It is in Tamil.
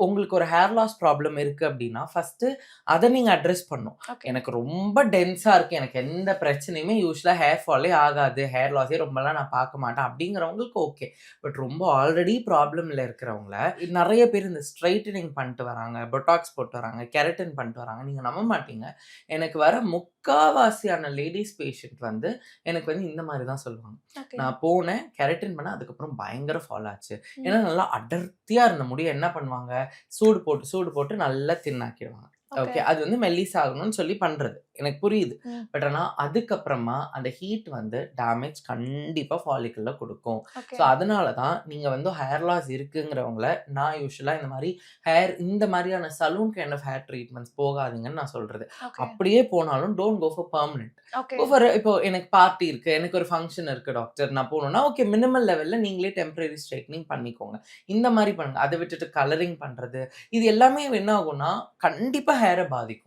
உங்களுக்கு ஒரு ஹேர் லாஸ் ப்ராப்ளம் இருக்கு அப்படின்னா, ஃபர்ஸ்ட்டு அத நீங்க அட்ரஸ் பண்ணணும். ஓகே. எனக்கு ரொம்ப டென்ஸா இருக்கு. எனக்கு எந்த பிரச்சனையுமே யூசுவலா ஹேர் ஃபாலே ஆகாது. ஹேர் லாஸே ரொம்பலாம் நான் பார்க்க மாட்டேன் அப்படிங்கிறவங்களுக்கு ஓகே. பட் ரொம்ப ஆல்ரெடி ப்ராப்ளம்ல இருக்கிறவங்கள நெறைய பேர் இந்த ஸ்ட்ரெய்ட்டனிங் பண்ணிட்டு வராங்க, பொட்டாக்ஸ் போட்டு வராங்க, கெரட்டின் பண்ணிட்டு வராங்க. நீங்க நம்ப மாட்டீங்க. எனக்கு வர முக்காவாசியான லேடீஸ் பேஷண்ட் வந்து எனக்கு வந்து இந்த மாரி தான் சொல்லுவாங்க. ஓகே. நான் போனேன், கெரட்டின் பண்ணேன். அதுக்கப்புறம் பயங்கர ஃபால் ஆச்சு. ஏன்னா ம். நல்லா அடர்த்தியா இருந்த முடிய என்ன பண்ணுவாங்க, சூடு போட்டு நல்லா தின் ஆக்கிடுவாங்க. ஓகே. ஓகே. அது வந்து மெல்லிசாகணும்னு சொல்லி பண்றது. எனக்கு புரியுது. ம். பட் ஆனா அதுக்கப்புறமா அந்த ஹீட் வந்து டேமேஜ் கண்டிப்பா ஃபாலிக்கல்ல குடுக்கும். ஓகே. ஸோ அதனால தான் நீங்க வந்து ஹேர் லாஸ் இருக்குங்கிறவங்கள நான் யூசுவலா இந்த மாரி இந்த மாரியான salon kind of hair treatments போகாதீங்கன்னு நான் சொல்றது. ஓகே. அப்படியே போனாலும் don't go for permanent. Okay. Go for இப்போ எனக்கு பார்ட்டி இருக்கு. எனக்கு ஒரு ஃபங்ஷன் இருக்கு டாக்டர். நான் போணும்னா, ஓகே மினிமல் லெவல்ல நீங்களே டெம்பரரி ஸ்ட்ரெய்ட்னிங் பண்ணிக்கோங்க. இந்த மாரி பண்ணுங்க. அத விட்டுட்டு கலரிங் பண்றது, இது எல்லாமே என்ன ஆகும்னா, கண்டிப்பா ஹேர பாதிக்கும்.